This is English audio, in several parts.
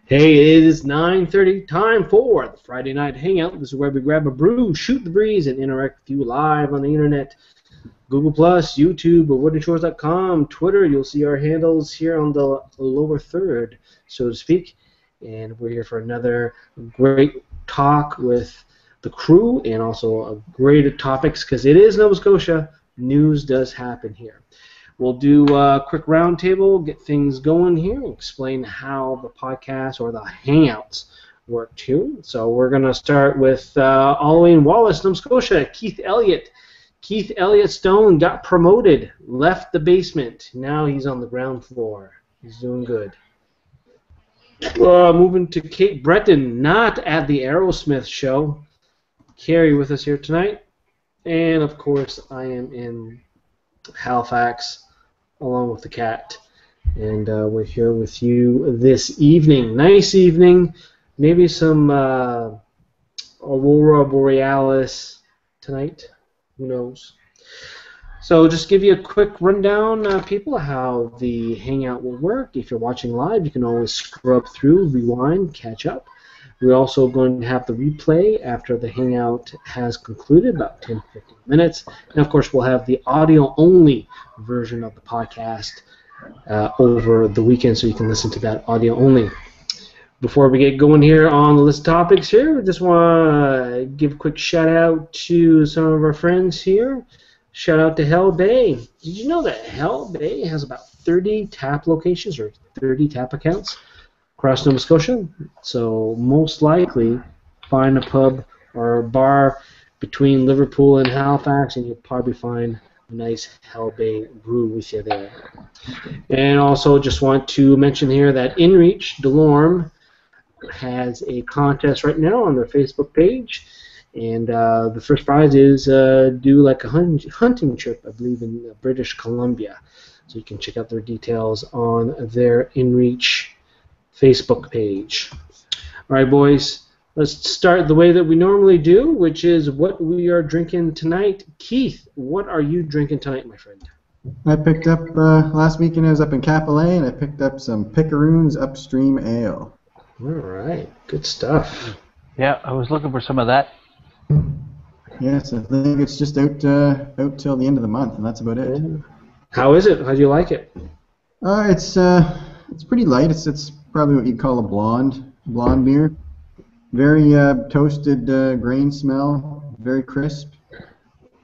Hey, it is 9:30, time for the Friday Night Hangout. This is where we grab a brew, shoot the breeze, and interact with you live on the internet. Google+, YouTube, or woodenshores.com, Twitter. You'll see our handles here on the lower third, so to speak. And we're here for another great talk with the crew and also great topics because it is Nova Scotia. News does happen here. We'll do a quick roundtable, get things going here, and explain how the podcast or the Hangouts work too. So we're going to start with all the way in Wallace, Nova Scotia, Keith Elliott. Keith Elliott Stone got promoted, left the basement. Now he's on the ground floor. He's doing good. Moving to Kate Breton, not at the Aerosmith show. Carrie with us here tonight. And, of course, I am in Halifax, along with the cat, and we're here with you this evening. Nice evening, maybe some Aurora Borealis tonight, who knows. So just give you a quick rundown, people, how the Hangout will work. If you're watching live, you can always scrub through, rewind, catch up. We're also going to have the replay after the Hangout has concluded, about 10 to 15 minutes. And, of course, we'll have the audio-only version of the podcast over the weekend, so you can listen to that audio-only. Before we get going here on the list of topics here, we just want to give a quick shout-out to some of our friends here. Shout-out to Hell Bay. Did you know that Hell Bay has about 30 tap locations or 30 tap accounts across Nova Scotia? So most likely find a pub or a bar between Liverpool and Halifax, and you'll probably find a nice Hell Bay brew with you there. And also just want to mention here that InReach Delorme has a contest right now on their Facebook page, and the first prize is do like a hunting trip, I believe, in British Columbia. So you can check out their details on their InReach Facebook page. All right, boys, let's start the way that we normally do, which is what we are drinking tonight. Keith, what are you drinking tonight, my friend? I picked up, last weekend I was up in Capilé, and I picked up some Picaroon's Upstream Ale. All right, good stuff. Yeah, I was looking for some of that. Yes, I think it's just out till the end of the month, and that's about it. How is it? How do you like it? It's pretty light. It's probably what you'd call a blonde beer. Very toasted grain smell, very crisp.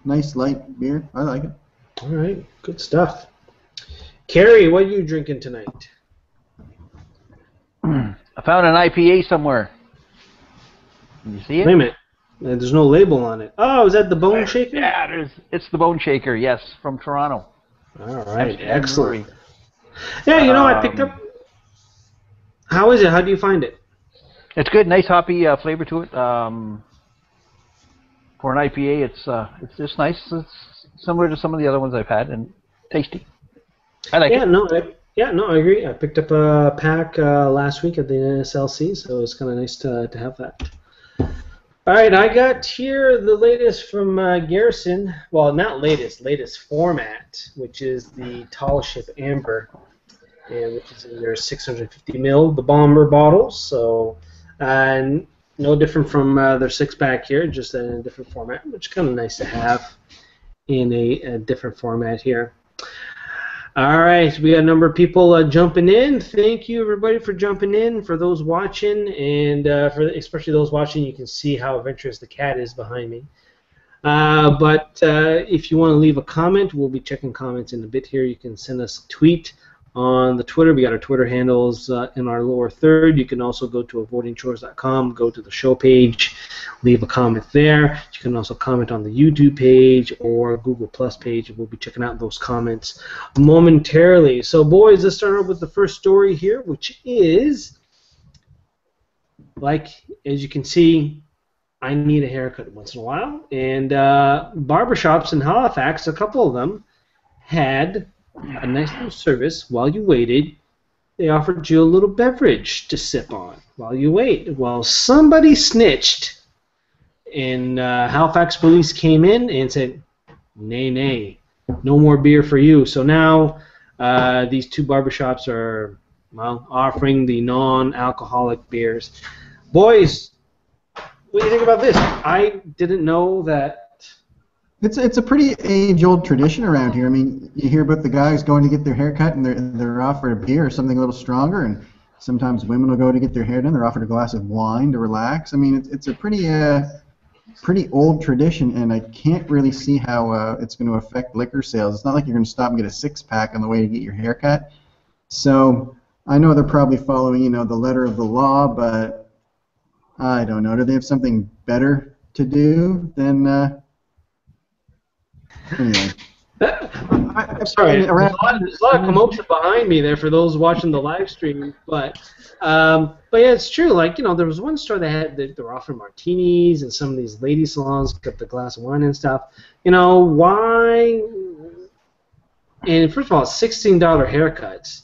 Nice light beer. I like it. All right, good stuff. Carrie, what are you drinking tonight? I found an IPA somewhere. Can you see it? Wait a minute. There's no label on it. Oh, is that the Bone Shaker? Yeah, it's the Bone Shaker, yes, from Toronto. All right, excellent. Yeah, you know, I picked up. How is it? How do you find it? It's good, nice hoppy flavor to it. For an IPA, it's just nice. It's similar to some of the other ones I've had, and tasty. I like it. I agree. I picked up a pack last week at the NSLC, so it's kind of nice to have that. All right, I got here the latest from Garrison. Well, not latest format, which is the Tall Ship Amber, and which is in their 650 ml, the bomber bottles. So, no different from their six-pack here, just in a different format, which is kind of nice to have in a different format here. All right, we got a number of people jumping in. Thank you, everybody, for jumping in. For those watching, and especially those watching, you can see how adventurous the cat is behind me. But if you want to leave a comment, we'll be checking comments in a bit here. You can send us a tweet on the Twitter. We got our Twitter handles in our lower third. You can also go to avoidingchores.com, go to the show page, leave a comment there. You can also comment on the YouTube page or Google Plus page, and we'll be checking out those comments momentarily. So, boys, let's start off with the first story here, which is, like, as you can see, I need a haircut once in a while, and barbershops in Halifax, a couple of them, had a nice little service while you waited. They offered you a little beverage to sip on while you wait. Well, somebody snitched, and Halifax police came in and said, nay, no more beer for you. So now these two barbershops are, well, offering the non-alcoholic beers. Boys, what do you think about this? I didn't know that. It's a pretty age-old tradition around here. I mean, you hear about the guys going to get their hair cut and they're offered a beer or something a little stronger, and sometimes women will go to get their hair done. They're offered a glass of wine to relax. I mean, it's a pretty old tradition, and I can't really see how it's going to affect liquor sales. It's not like you're going to stop and get a six-pack on the way to get your hair cut. So I know they're probably following, the letter of the law, but I don't know. Do they have something better to do than? Anyway. I'm sorry, there's a lot of commotion behind me there for those watching the live stream, but yeah, it's true. Like, there was one store they were offering martinis, and some of these lady salons got the glass of wine and stuff. Why? And first of all, $16 haircuts.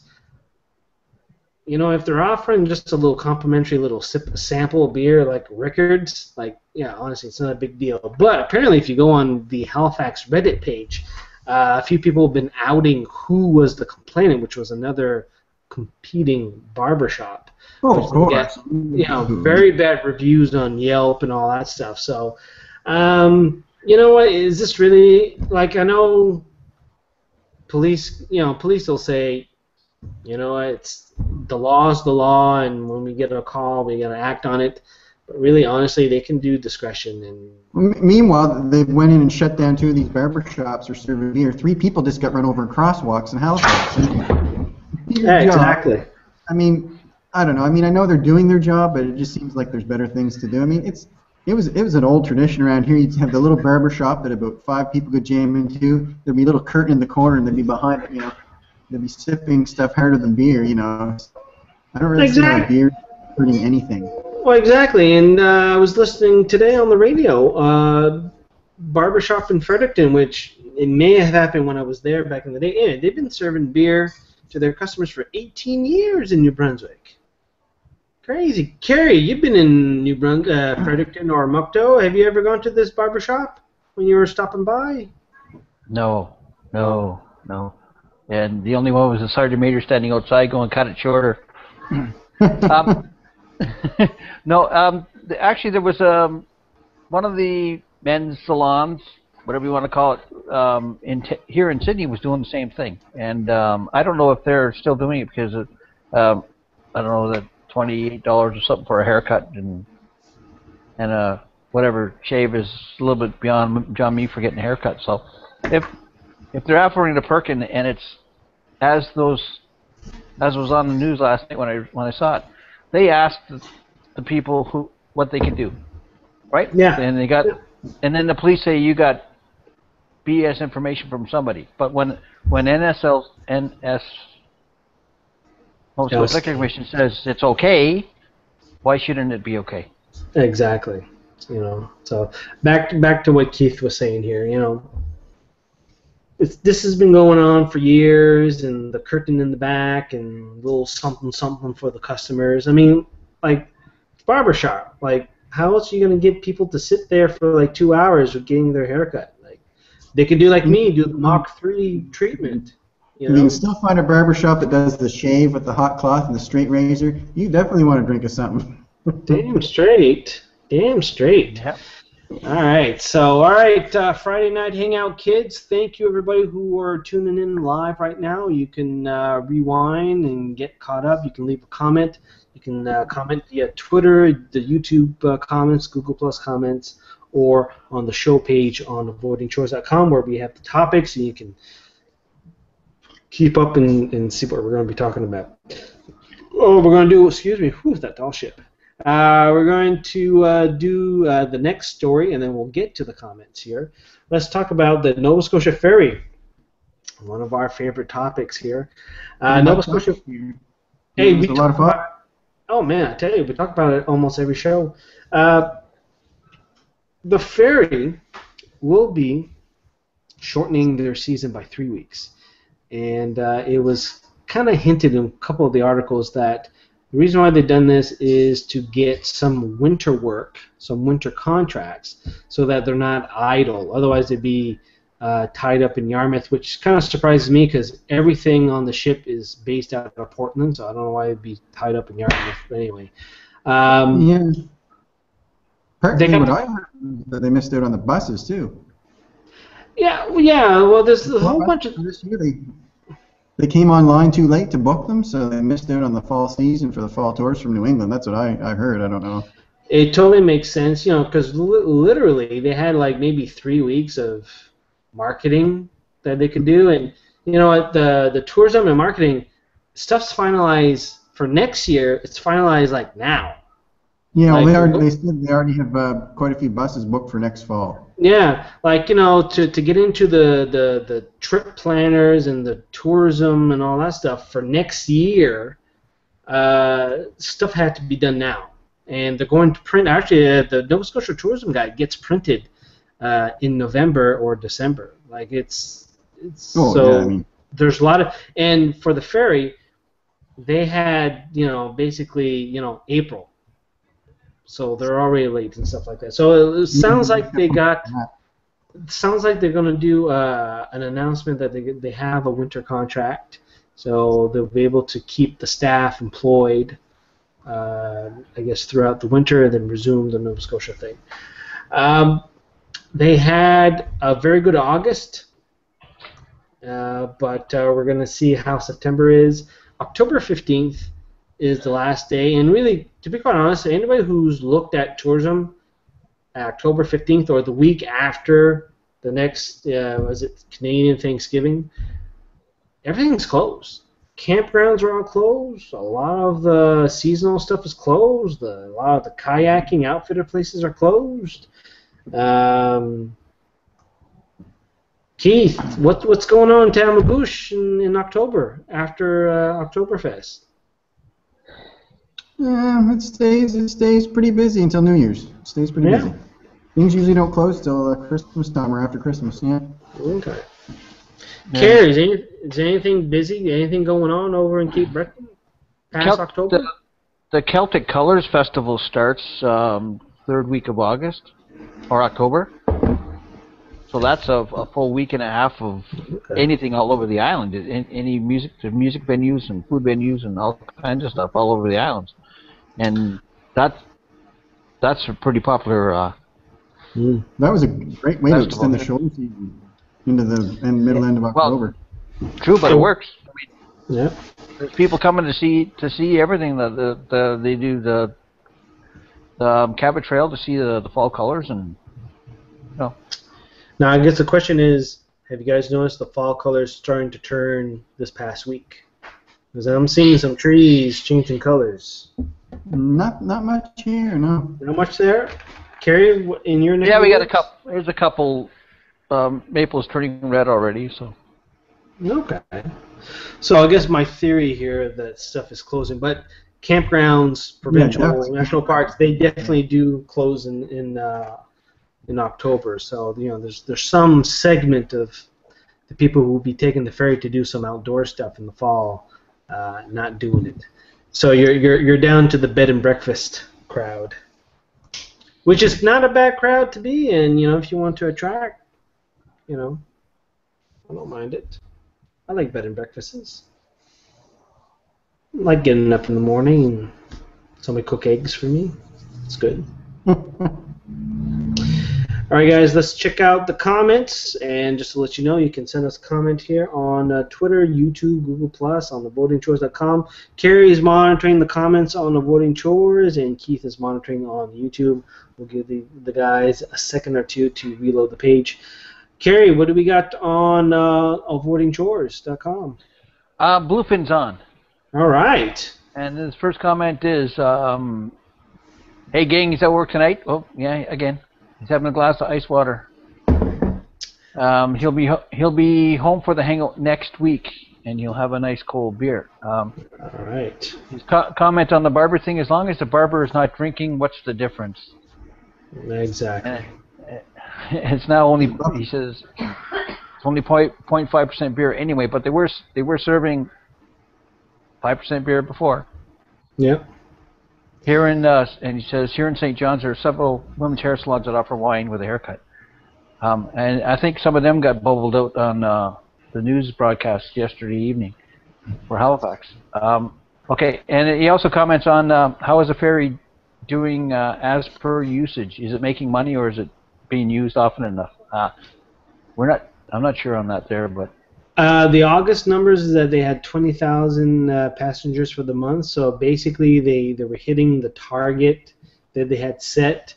If they're offering just a little complimentary little sample of beer like Rickards, yeah, honestly, it's not a big deal. But apparently, if you go on the Halifax Reddit page, a few people have been outing who was the complainant, which was another competing barbershop. Oh, of course. Very bad reviews on Yelp and all that stuff. So, you know what? Is this really, I know police will say, it's the law's the law, and when we get a call, we got to act on it. But really, honestly, they can do discretion. And meanwhile, they went in and shut down 2 of these barbershops for serving beer. 3 people just got run over in crosswalks in Halifax. Yeah, exactly. I mean, I don't know. I mean, I know they're doing their job, but it just seems like there's better things to do. I mean, it was an old tradition around here. You'd have the little barbershop that about 5 people could jam into. There'd be a little curtain in the corner, and they'd be behind it, they'd be sipping stuff harder than beer, I don't really see how beer hurting anything. Well, exactly, and I was listening today on the radio, barbershop in Fredericton, which it may have happened when I was there back in the day. Yeah, they've been serving beer to their customers for 18 years in New Brunswick. Crazy. Carrie, you've been in New Brunswick, Fredericton or Mukto. Have you ever gone to this barbershop when you were stopping by? No. And the only one was the Sergeant Major standing outside going, cut it shorter. No, actually there was one of the men's salons, whatever you want to call it, here in Sydney was doing the same thing. And I don't know if they're still doing it because I don't know, that $28 or something for a haircut and whatever shave is a little bit beyond me for getting a haircut. So if they're offering a perk and it's as was on the news last night when I saw it, they asked the people what they could do, right? Yeah. And then the police say you got BS information from somebody. But when Liquor Commission says it's okay, why shouldn't it be okay? Exactly. So back to what Keith was saying here. This has been going on for years, and the curtain in the back, and a little something for the customers. I mean, barbershop. How else are you going to get people to sit there for 2 hours with getting their haircut? They could do like me, do the Mach 3 treatment. You can still find a barbershop that does the shave with the hot cloth and the straight razor. You definitely want to drink of something. Damn straight. Yep. All right, Friday Night Hangout kids, thank you everybody who are tuning in live right now. You can rewind and get caught up. You can leave a comment. You can comment via Twitter, the YouTube comments, Google Plus comments, or on the show page on avoidingchores.com where we have the topics and you can keep up and see what we're going to be talking about. Oh, we're going to do, excuse me, who's that tall ship? We're going to do the next story, and then we'll get to the comments here. Let's talk about the Nova Scotia Ferry, one of our favorite topics here. Nova Scotia. Hey, we a lot of fun. Oh man, I tell you, we talk about it almost every show. The ferry will be shortening their season by 3 weeks, and it was kind of hinted in a couple of the articles that the reason why they've done this is to get some winter work, some winter contracts, so that they're not idle. Otherwise, they'd be tied up in Yarmouth, which kind of surprises me because everything on the ship is based out of Portland, so I don't know why it'd be tied up in Yarmouth. But anyway, Yeah. they Partly what got I heard was that they missed out on the buses too. yeah. Well, there's a whole bunch of This year they came online too late to book them, so they missed out on the fall season for the fall tours from New England. That's what I heard. I don't know. It totally makes sense, because literally they had like maybe 3 weeks of marketing that they could do, and at the tourism and marketing stuff's finalized for next year. It's finalized like now. Yeah, well, Like, they said they already have quite a few buses booked for next fall. yeah, like to get into the trip planners and the tourism and all that stuff for next year, stuff had to be done now. And they're going to print. Actually, the Nova Scotia Tourism Guide gets printed in November or December. Like there's a lot of, and for the ferry, they had basically April, so they're already late and stuff like that. So it sounds like they're going to do an announcement that they have a winter contract, so they'll be able to keep the staff employed. I guess throughout the winter, and then resume the Nova Scotia thing. They had a very good August, but we're going to see how September is. October 15th is the last day, and really, to be quite honest, anybody who's looked at tourism October 15th or the week after the next, was it Canadian Thanksgiving, everything's closed. Campgrounds are all closed. A lot of the seasonal stuff is closed. A lot of the kayaking outfitter places are closed. Keith, what's going on in Tamagouche in October after Oktoberfest? It stays pretty busy until New Year's. It stays pretty busy. Things usually don't close till Christmas time or after Christmas. Yeah. Okay. Carrie, is anything busy? Anything going on over in Cape Breton past October? The Celtic Colors Festival starts third week of August or October. So that's a full week and a half of anything all over the island. Any music venues and food venues and all kinds of stuff all over the islands. And that's a pretty popular That was a great way to extend the shoulder season into the middle end of October. Well, true, but it works. I mean, yeah. There's people coming to see everything. They do the Cabot Trail to see the fall colors and. Now I guess the question is, have you guys noticed the fall colors starting to turn this past week? Because I'm seeing some trees changing colors. Not much here, no. Not much there. Carrie, in your neighborhood? Yeah, we got a couple. There's a couple. Maple's turning red already, so. Okay. So I guess my theory here that stuff is closing, but campgrounds, provincial, national parks, they definitely do close in October. So there's some segment of the people who will be taking the ferry to do some outdoor stuff in the fall, not doing it. So you're down to the bed and breakfast crowd, which is not a bad crowd to be in. If you want to attract. I don't mind it. I like bed and breakfasts. I like getting up in the morning and somebody cook eggs for me. It's good. All right, guys, let's check out the comments. And just to let you know, you can send us a comment here on Twitter, YouTube, Google+, on thevotingchores.com. Carrie is monitoring the comments on the Voting Chores, and Keith is monitoring on YouTube. We'll give the guys a second or two to reload the page. Carrie, what do we got on votingchores.com? Bluefin's on. All right. And his first comment is, hey, gang, he's at work tonight. Oh, yeah, again. He's having a glass of ice water. He'll be home for the hangout next week, and he'll have a nice cold beer. All right. His comment on the barber thing, as long as the barber is not drinking, what's the difference? Exactly. It's now only, he says, it's only 0.5% beer anyway, but they were serving 5% beer before. Yep. Here in and he says here in St. John's there are several women's hair salons that offer wine with a haircut. And I think some of them got bubbled out on the news broadcast yesterday evening for Halifax. Okay, and he also comments on how is the ferry doing as per usage? Is it making money or is it being used often enough? I'm not sure on that there, but the August numbers is that they had 20,000 passengers for the month. So basically, they were hitting the target that they had set,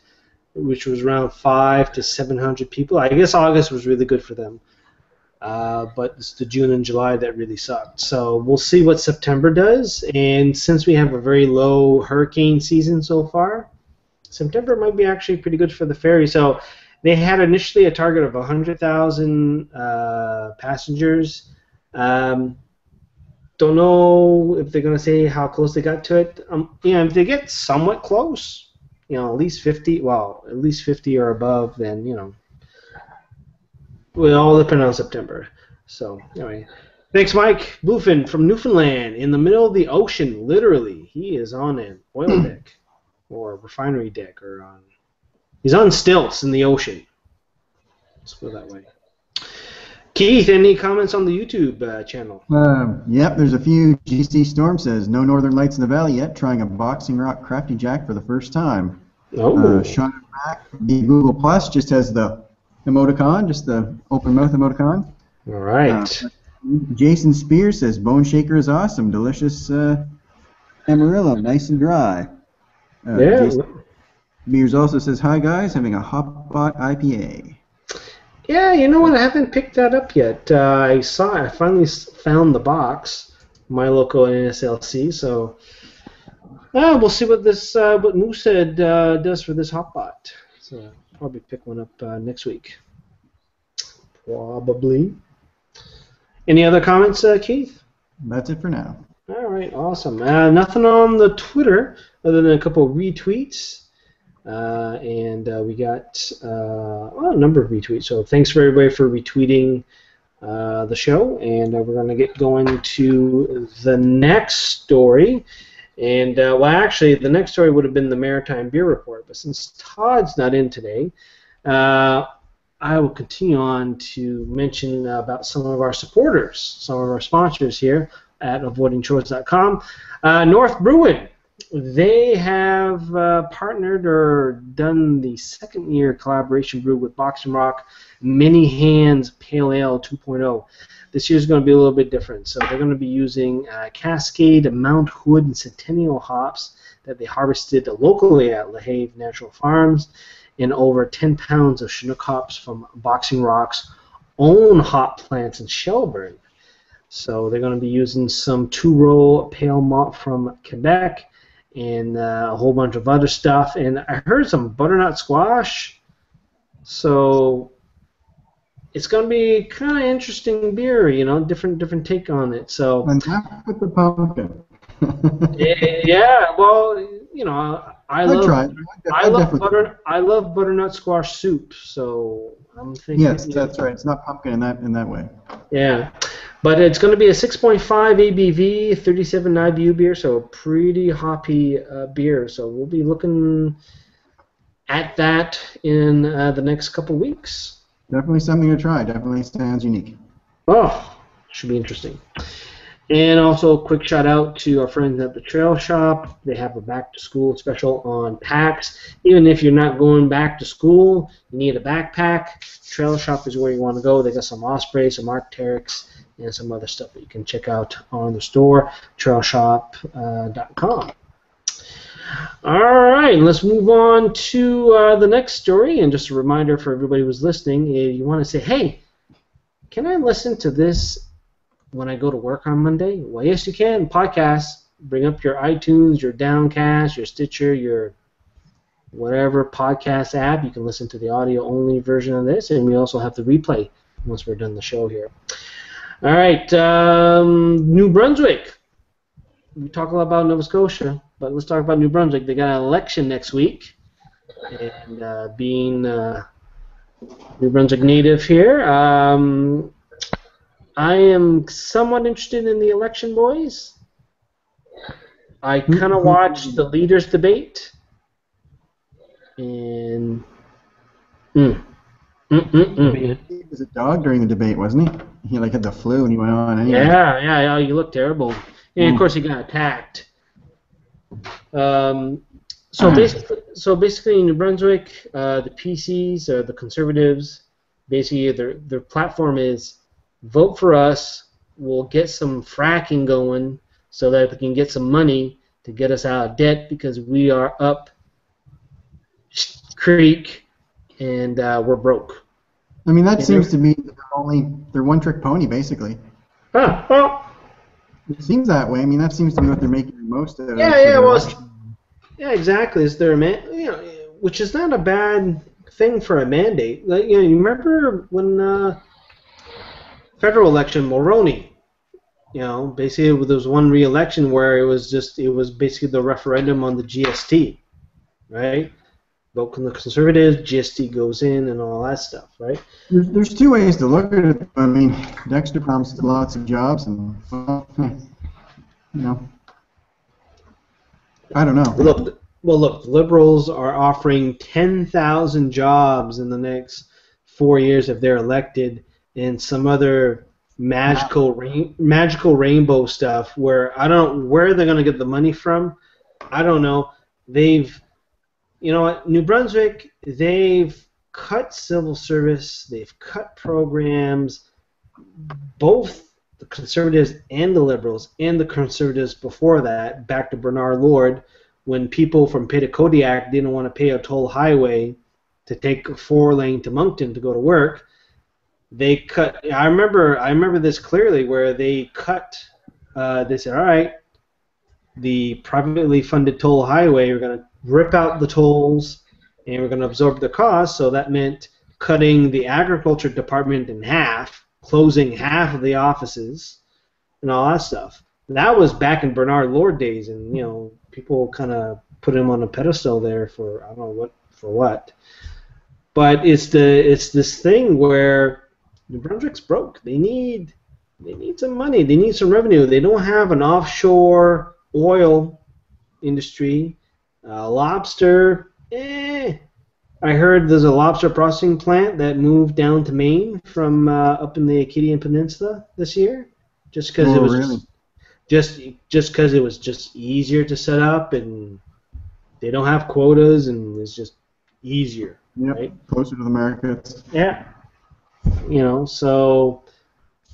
which was around 500 to 700 people. I guess August was really good for them. But it's the June and July that really sucked. So we'll see what September does. And since we have a very low hurricane season so far, September might be actually pretty good for the ferry. So they had initially a target of 100,000 passengers. Don't know if they're going to say how close they got to it. If they get somewhat close, at least 50, at least 50 or above, then, it all depend on September. So, anyway. Thanks, Mike. Bluefin from Newfoundland, in the middle of the ocean, literally. He is on an oil deck or refinery deck, he's on stilts in the ocean. Let's put it that way. Keith, any comments on the YouTube channel? Yep, there's a few. GC Storm says, no Northern Lights in the Valley yet, trying a boxing rock crafty jack for the first time. Oh. Sean Mack, the Google Plus, just has the emoticon, just the open mouth emoticon. All right. Jason Spears says, Bone Shaker is awesome. Delicious Amarillo, nice and dry. Yeah. Jason Spears also says, hi guys, having a Hotbot IPA. Yeah, you know what? I haven't picked that up yet. I finally found the box, my local NSLC. So we'll see what what Moosehead does for this Hotbot. So probably pick one up next week. Probably. Any other comments, Keith? That's it for now. All right, awesome. Nothing on the Twitter other than a couple of retweets. And we got a number of retweets. So thanks for everybody for retweeting the show. And we're going to get going to the next story. And, actually, the next story would have been the Maritime Beer Report. But since Todd's not in today, I will continue on to mention about some of our supporters, some of our sponsors here at avoidingchores.com. North Brewing. They have partnered or done the second-year collaboration brew with Boxing Rock Many Hands Pale Ale 2.0. This year's going to be a little bit different. So they're going to be using Cascade, Mount Hood, and Centennial hops that they harvested locally at LaHave Natural Farms, and over 10 pounds of Chinook hops from Boxing Rock's own hop plants in Shelburne. So they're going to be using some two-row pale malt from Quebec, and a whole bunch of other stuff. And I heard some butternut squash. So it's going to be kind of interesting beer, different take on it. So And not with the pumpkin. yeah, well, I love butternut squash soup. So I'm thinking. Yes, that's right. It's not pumpkin in that way. Yeah. But it's going to be a 6.5 ABV, 37 IBU beer, so a pretty hoppy beer. So we'll be looking at that in the next couple weeks. Definitely something to try. Definitely sounds unique. Oh, should be interesting. And also a quick shout out to our friends at the Trail Shop. They have a back-to-school special on packs. Even if you're not going back to school, you need a backpack, Trail Shop is where you want to go. They got some Osprey, some Arc'teryx, and some other stuff that you can check out on the store, trailshop.com. All right, let's move on to the next story. And just a reminder for everybody who's listening, if you want to say, hey, can I listen to this when I go to work on Monday? Well, yes, you can. Podcast. Bring up your iTunes, your Downcast, your Stitcher, your whatever podcast app. You can listen to the audio-only version of this, and we also have the replay once we're done the show here. All right, New Brunswick. We talk a lot about Nova Scotia, but let's talk about New Brunswick. They got an election next week, and being New Brunswick native here, I am somewhat interested in the election, boys. I kind of watched the leaders debate, and Debated. He was a dog during the debate, wasn't he? He like had the flu and he went on anyway. Yeah. You look terrible. And of course, he got attacked. So basically, in New Brunswick, the PCs or the Conservatives, basically their platform is vote for us. We'll get some fracking going so that we can get some money to get us out of debt because we are up creek and we're broke. I mean, that seems to be their one-trick pony, basically. Well, It seems that way. I mean, that seems to be what they're making the most out of. Yeah, exactly. Is there which is not a bad thing for a mandate. Like, you remember when federal election, Mulroney, basically there was one re-election where it was basically the referendum on the GST, right? Vote from the Conservatives, GST goes in, and all that stuff, right? There's two ways to look at it. I mean, Dexter promised lots of jobs, and I don't know. Look, liberals are offering 10,000 jobs in the next 4 years if they're elected, and some other magical rainbow stuff where I don't know where they're going to get the money from. I don't know. You know what? New Brunswick, they've cut civil service, they've cut programs, both the Conservatives and the Liberals, and the Conservatives before that, back to Bernard Lord, when people from Petitcodiac didn't want to pay a toll highway to take a 4-lane to Moncton to go to work. They cut. I remember this clearly, where they cut. They said, "All right, the privately funded toll highway, we're going to rip out the tolls, and we're going to absorb the cost." So that meant cutting the agriculture department in half, closing half of the offices, and all that stuff. That was back in Bernard Lord days, and people kind of put him on a pedestal there for I don't know what. But it's this thing where New Brunswick's broke. They need some money. They need some revenue. They don't have an offshore oil industry. Lobster, I heard there's a lobster processing plant that moved down to Maine from up in the Acadian Peninsula this year, just because it was really? just because it was just easier to set up, and they don't have quotas, and it's just easier. Yep, right? Closer to the markets. Yeah. So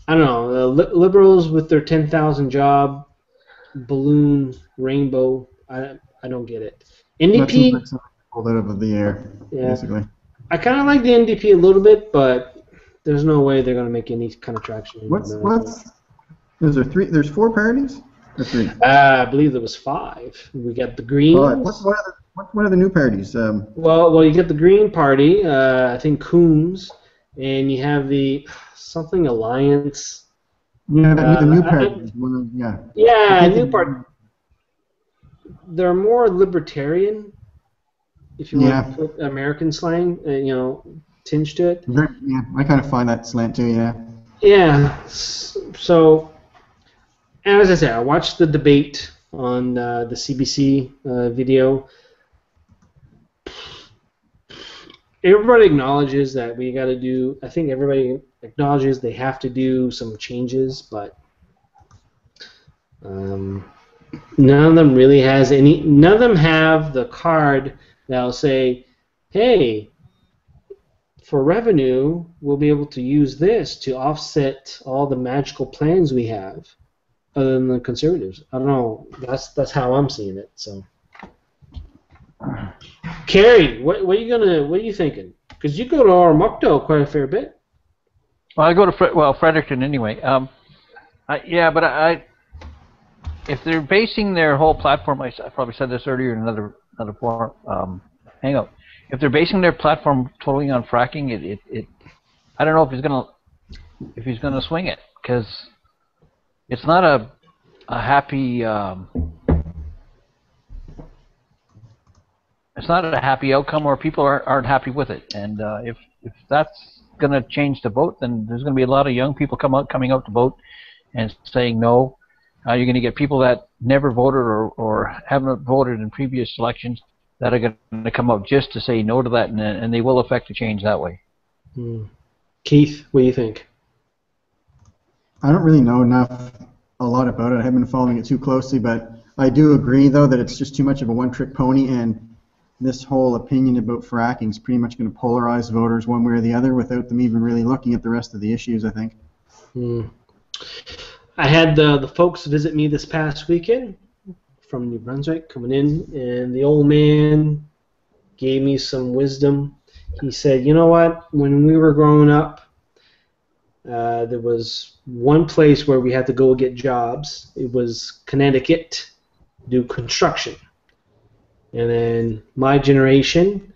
I don't know. The Liberals with their 10,000 job balloon rainbow. I don't get it. NDP. That seems like something pulled out of the air, basically. I kind of like the NDP a little bit, but there's no way they're going to make any kind of traction. Is there three? There's 4 parties? Or 3? I believe there was 5. We got the Greens. What's one of the new parties? Well, you get the Green Party. I think Coombs, and you have the something Alliance. Yeah, the new party. New party. They're more libertarian, if you want to put American slang, tinge to it. Yeah, I kind of find that slant too. Yeah. Yeah. So, as I said, I watched the debate on the CBC video. Everybody acknowledges that we got to do. I think everybody acknowledges they have to do some changes, but none of them really has any. None of them have the card that'll say, "Hey, for revenue, we'll be able to use this to offset all the magical plans we have." Other than the Conservatives, I don't know. That's how I'm seeing it. So, Carrie, what are you thinking? Because you go to Oromocto quite a fair bit. Well, I go to Fredericton anyway. If they're basing their whole platform, I probably said this earlier in another forum, hangout. If they're basing their platform totally on fracking, I don't know if he's gonna swing it, because it's not a happy it's not a happy outcome, or people aren't happy with it. And if that's gonna change the vote, then there's gonna be a lot of young people coming out to vote and saying no. You're going to get people that never voted or haven't voted in previous elections that are going to come out just to say no to that, and they will affect the change that way. Hmm. Keith, what do you think? I don't really know a lot about it. I haven't been following it too closely, but I do agree, though, that it's just too much of a one-trick pony, and this whole opinion about fracking is pretty much going to polarize voters one way or the other without them even really looking at the rest of the issues, I think. Hmm. I had the folks visit me this past weekend from New Brunswick coming in, and the old man gave me some wisdom. He said, you know what, when we were growing up, there was one place where we had to go get jobs. It was Connecticut, do construction. And then my generation,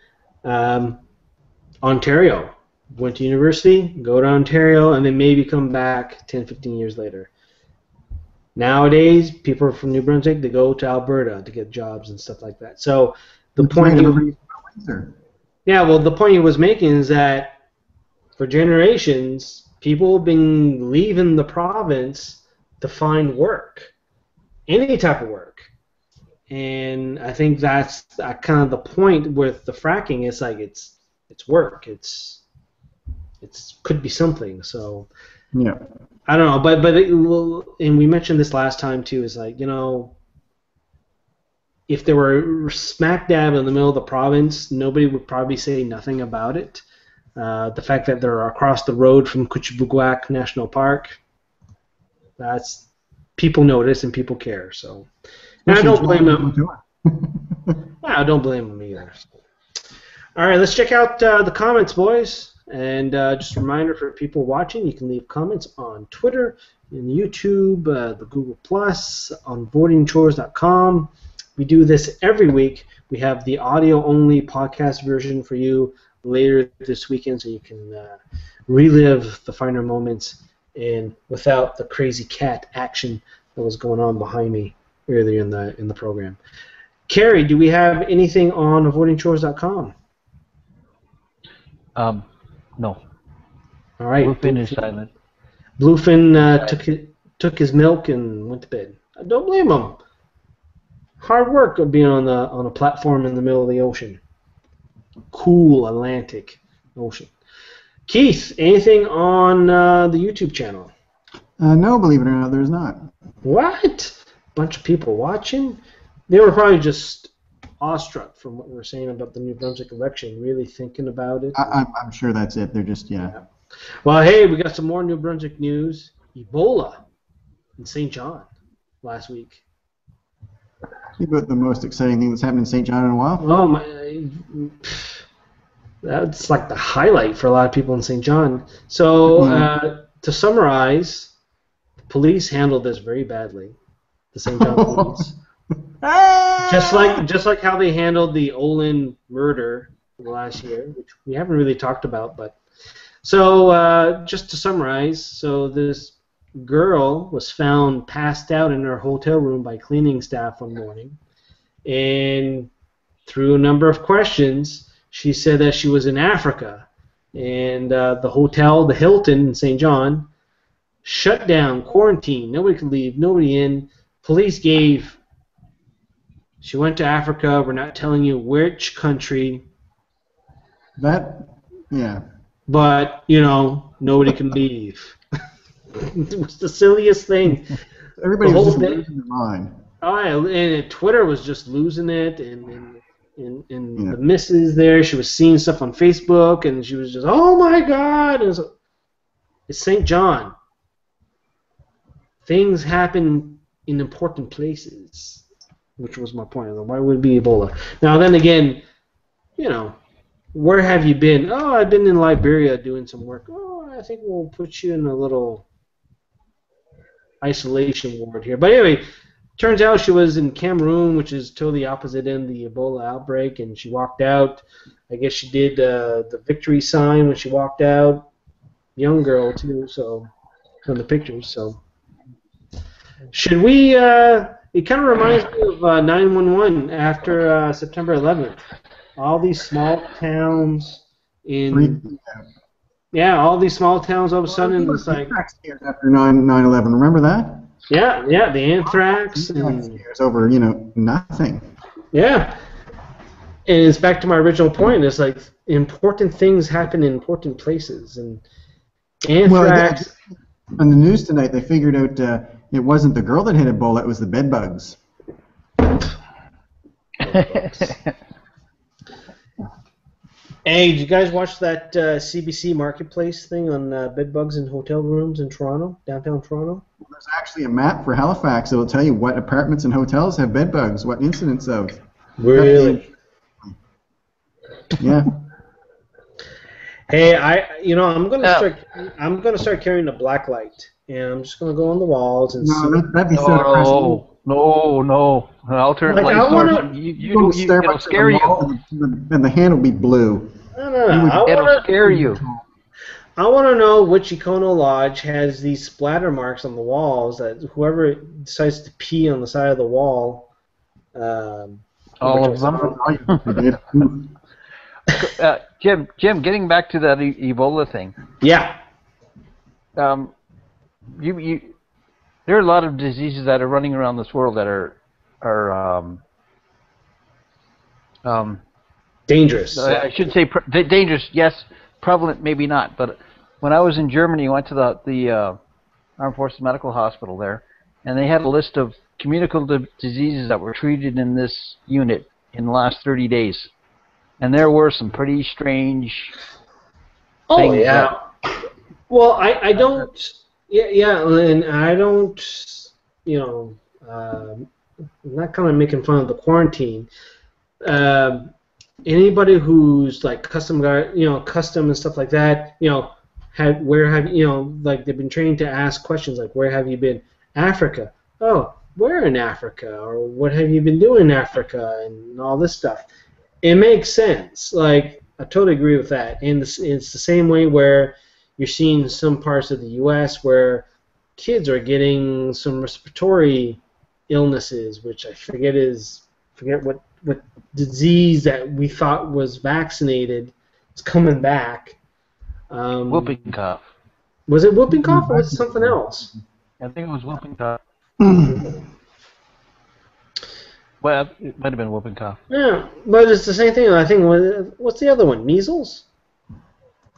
Ontario. Went to university, go to Ontario, and then maybe come back 10, 15 years later. Nowadays, people from New Brunswick, they go to Alberta to get jobs and stuff like that. So the point the point he was making is that for generations, people have been leaving the province to find work, any type of work. And I think that's kind of the point with the fracking. It's like it's work. It's could be something. So yeah, I don't know, but and we mentioned this last time too. Is like, you know, if they were smack dab in the middle of the province, nobody would probably say nothing about it. The fact that they're across the road from Kuchibugwak National Park, that's people notice and people care. So and I don't blame them. I don't blame them either. All right, let's check out the comments, boys. And just a reminder for people watching, you can leave comments on Twitter, in YouTube, the Google+, on votingchores.com. We do this every week. We have the audio-only podcast version for you later this weekend, so you can relive the finer moments and without the crazy cat action that was going on behind me earlier in the program. Carrie, do we have anything on votingchores.com? No. All right. Bluefin is silent. Bluefin took his milk and went to bed. I don't blame him. Hard work of being on a platform in the middle of the ocean. Cool Atlantic Ocean. Keith, anything on the YouTube channel? No, believe it or not, there's not. What? Bunch of people watching? They were probably just awestruck from what we were saying about the New Brunswick election, really thinking about it. I'm sure that's it. They're just, yeah. Well, hey, we got some more New Brunswick news. Ebola in St. John last week. About the most exciting thing that's happened in St. John in a while. Oh my! That's like the highlight for a lot of people in St. John. So to summarize, the police handled this very badly. The St. John police, just like how they handled the Olin murder last year, which we haven't really talked about. But so just to summarize, so this girl was found passed out in her hotel room by cleaning staff one morning, and through a number of questions, she said that she was in Africa, and the hotel, the Hilton in St. John, shut down, quarantined, nobody could leave, nobody in. Police gave, she went to Africa, we're not telling you which country. Yeah. But, you know, nobody can leave. It was the silliest thing. Everybody was just losing their mind. Oh, yeah, and Twitter was just losing it, and the missus there, she was seeing stuff on Facebook, and she was just, oh my God! And it's St. John. Things happen in important places, which was my point. Why would it be Ebola? Now, then again, you know, where have you been? Oh, I've been in Liberia doing some work. Oh, I think we'll put you in a little isolation ward here. But anyway, turns out she was in Cameroon, which is totally opposite end of the Ebola outbreak, and she walked out. I guess she did the victory sign when she walked out. Young girl, too, so from the pictures. So should we, it kind of reminds me of 911 after September 11th. All these small towns all these small towns all of a sudden it's like after 9/11. Remember that? Yeah, the anthrax and over, nothing. Yeah. And it's back to my original point. It's like important things happen in important places, and anthrax. Well, on the news tonight, they figured out it wasn't the girl that had Ebola; it was the bed bugs. Hey, did you guys watch that CBC Marketplace thing on bed bugs in hotel rooms in Toronto, downtown Toronto? Well, there's actually a map for Halifax that will tell you what apartments and hotels have bed bugs, what incidents of. Really? Yeah. Hey, I'm gonna start carrying a black light, and I'm just gonna go on the walls and see. That'd be so depressing. No. An alternate light source. It'll scare you. And the hand will be blue. No. It'll scare you. I want to know which Econo Lodge has these splatter marks on the walls that whoever decides to pee on the side of the wall. All of them. Jim, getting back to that Ebola thing. Yeah. There are a lot of diseases that are running around this world that are dangerous. I should say dangerous. Yes, prevalent maybe not. But when I was in Germany, I went to the Armed Forces Medical Hospital there, and they had a list of communicable diseases that were treated in this unit in the last 30 days. And there were some pretty strange things. Oh, yeah. Well, I don't... Yeah, and I don't, I'm not kind of making fun of the quarantine. Anybody who's like custom and stuff like that, like they've been trained to ask questions like, where have you been? Africa. Oh, where in Africa? Or what have you been doing in Africa? And all this stuff. It makes sense. Like, I totally agree with that. And it's the same way where you're seeing some parts of the U.S. where kids are getting some respiratory illnesses, which I forget what disease that we thought was vaccinated is coming back. Whooping cough. Was it whooping cough or was it something else? I think it was whooping cough. Well, it might have been whooping cough. Yeah, but it's the same thing. I think, what's the other one? Measles?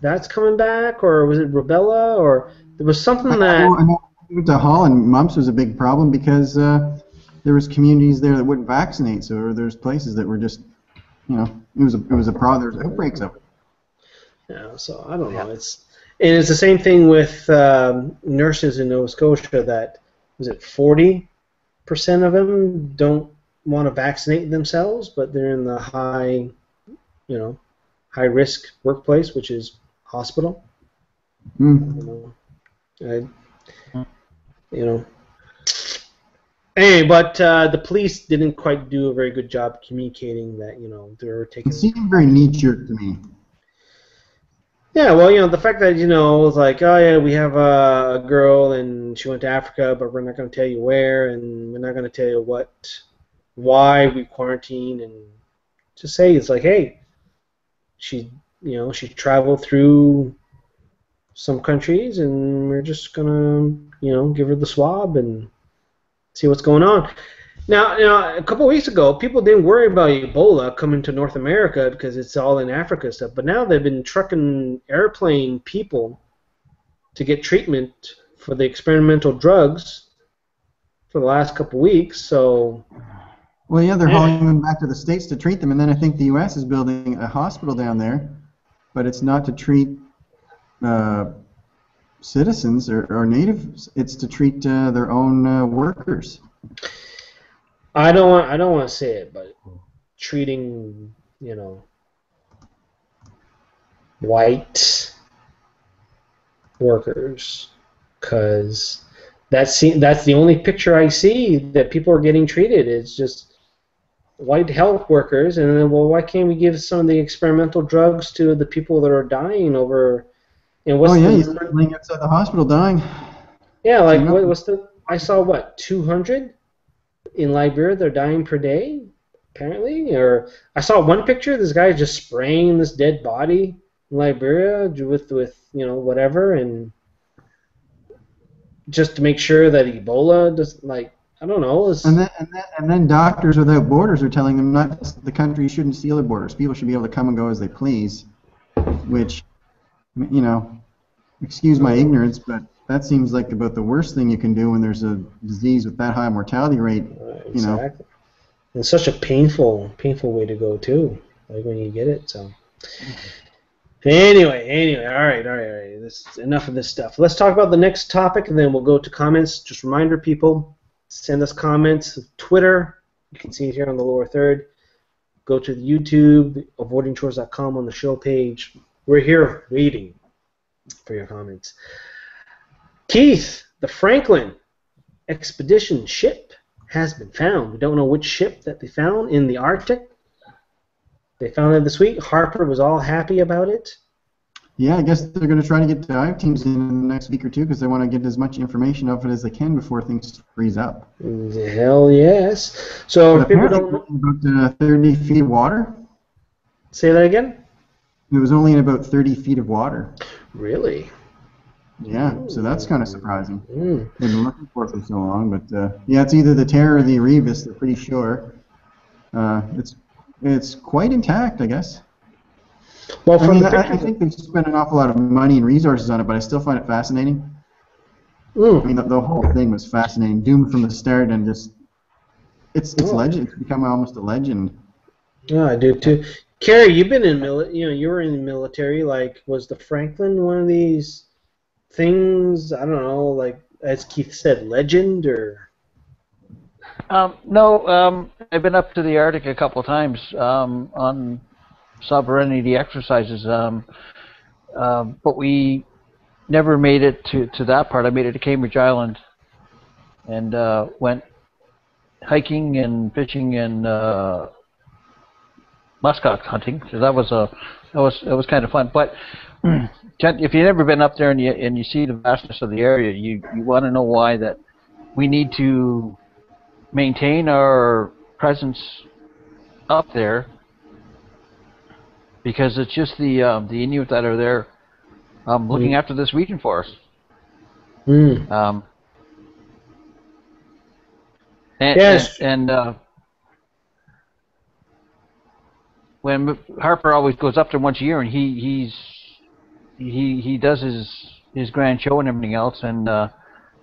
That's coming back? Or was it rubella? Or there was something I know to Holland, mumps was a big problem because there was communities there that wouldn't vaccinate. So there's places that were just, it was a problem. There was outbreaks of it. Yeah, so I don't know. It's the same thing with nurses in Nova Scotia. That was it. 40% of them don't want to vaccinate themselves, but they're in the high risk workplace, which is hospital. Anyway, but the police didn't quite do a very good job communicating that they were taking. It seemed very knee-jerk to me. Yeah, well, the fact that it was like, oh yeah, we have a girl and she went to Africa, but we're not going to tell you where, and we're not going to tell you why we quarantine, and just say it's like, hey, she traveled through some countries, and we're just gonna give her the swab and see what's going on. Now, a couple of weeks ago, people didn't worry about Ebola coming to North America because it's all in Africa stuff. But now they've been trucking airplane people to get treatment for the experimental drugs for the last couple of weeks. So. Well, yeah, they're hauling them back to the States to treat them, and then I think the U.S. is building a hospital down there, but it's not to treat citizens or natives. It's to treat their own workers. I don't want to say it, but treating white workers, because that's the only picture I see that people are getting treated. It's just white health workers, and then, well, why can't we give some of the experimental drugs to the people that are dying over? You start laying outside the hospital dying. Yeah, like I saw 200 in Liberia. They're dying per day, apparently. Or I saw one picture. This guy just spraying this dead body in Liberia with whatever, and just to make sure that Ebola does I don't know. And then Doctors Without Borders are telling them not the country shouldn't seal their borders. People should be able to come and go as they please, which, excuse my ignorance, but that seems like about the worst thing you can do when there's a disease with that high mortality rate. Exactly. It's such a painful way to go too. Like when you get it. So anyway, all right. Enough of this stuff. Let's talk about the next topic, and then we'll go to comments. Just reminder, people, send us comments. Twitter, you can see it here on the lower third. Go to the YouTube, avoidingchores.com on the show page. We're here waiting for your comments. Keith, the Franklin expedition ship has been found. We don't know which ship that they found in the Arctic. They found it this week. Harper was all happy about it. Yeah, I guess they're going to try to get dive teams in the next week or two because they want to get as much information of it as they can before things freeze up. Hell yes. So if people don't know, about 30 feet of water. Say that again? It was only in about 30 feet of water. Really? Yeah, so that's kind of surprising. They've been looking for it for so long, but yeah, it's either the Terror or the Erebus. They're pretty sure. It's quite intact, I guess. Well, I think they've spent an awful lot of money and resources on it, but I still find it fascinating. I mean, the whole thing was fascinating, doomed from the start, and just it's legend. It's become almost a legend. Oh, I do too. Carrie, you've been in you were in the military. Like, was the Franklin one of these things? I don't know, like as Keith said, legend or? No, I've been up to the Arctic a couple of times on sovereignty exercises, but we never made it to that part. I made it to Cambridge Island and went hiking and fishing and muskox hunting. So that was kind of fun. But if you've never been up there and you see the vastness of the area, you want to know why that we need to maintain our presence up there, because it's just the Inuit that are there looking after this region for us. When Harper always goes up there once a year, and he does his grand show and everything else, and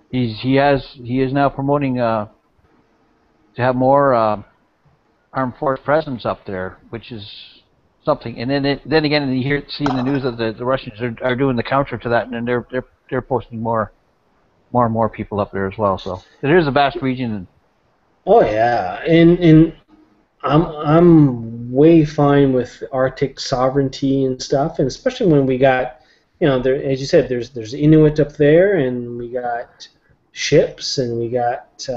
he is now promoting to have more armed force presence up there, which is something. And then again, you see in the news that the Russians are doing the counter to that, and they're posting more and more people up there as well. So it is a vast region. Oh yeah, and I'm way fine with Arctic sovereignty and stuff, and especially when we got, there, as you said, there's Inuit up there, and we got ships, and we got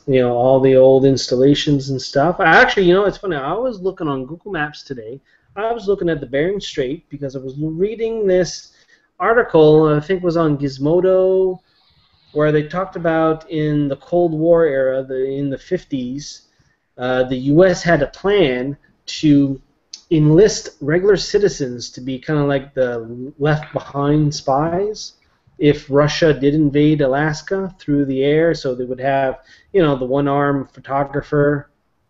all the old installations and stuff. Actually, it's funny. I was looking on Google Maps today. I was looking at the Bering Strait because I was reading this article, I think it was on Gizmodo, where they talked about in the Cold War era, in the 50s, the U.S. had a plan to enlist regular citizens to be kind of like the left-behind spies if Russia did invade Alaska through the air. So they would have, the one-armed photographer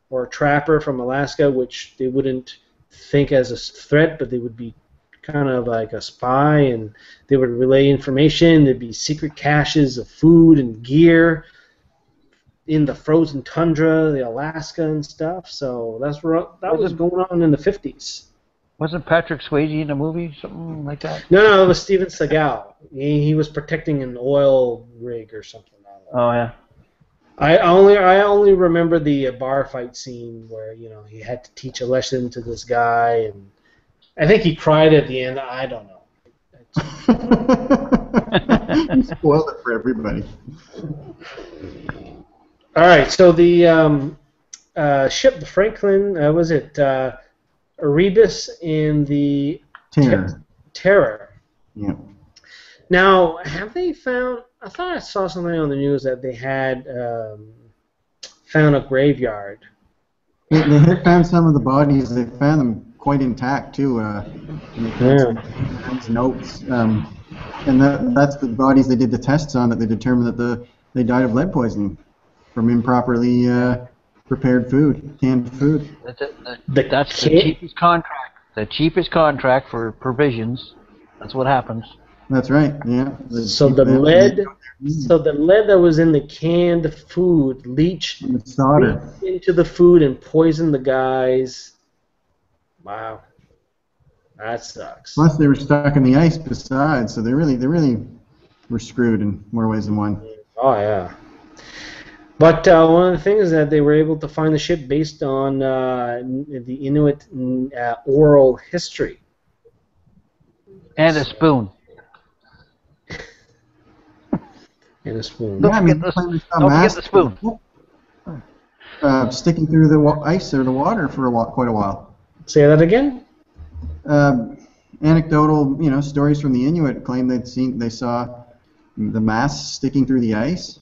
or trapper from Alaska, which they wouldn't think as a threat, but they would be kind of like a spy, and they would relay information. There'd be secret caches of food and gear in the frozen tundra, the Alaska and stuff. So that was going on in the 50s. Wasn't Patrick Swayze in a movie, something like that? No, it was Steven Seagal. He was protecting an oil rig or something. Oh yeah. I only remember the bar fight scene where he had to teach a lesson to this guy, and I think he cried at the end. I don't know. You spoiled it for everybody. All right, so the ship, the Franklin, was it Erebus and the Terror? Yeah. Now, have they found? I thought I saw something on the news that they had found a graveyard. They had found some of the bodies. They found them quite intact too. Notes, and that's the bodies they did the tests on, that they determined that they died of lead poisoning. from improperly prepared food, canned food. That's it. That's the cheapest contract. The cheapest contract for provisions. That's what happens. That's right. Yeah. So the lead that was in the canned food leached into the food and poisoned the guys. Wow, that sucks. Plus, they were stuck in the ice besides, so they really were screwed in more ways than one. Oh yeah. But one of the things is that they were able to find the ship based on the Inuit oral history. And a spoon. And a spoon. Don't forget the spoon. Sticking through the ice or the water for quite a while. Say that again? Anecdotal, stories from the Inuit claim they saw the masts sticking through the ice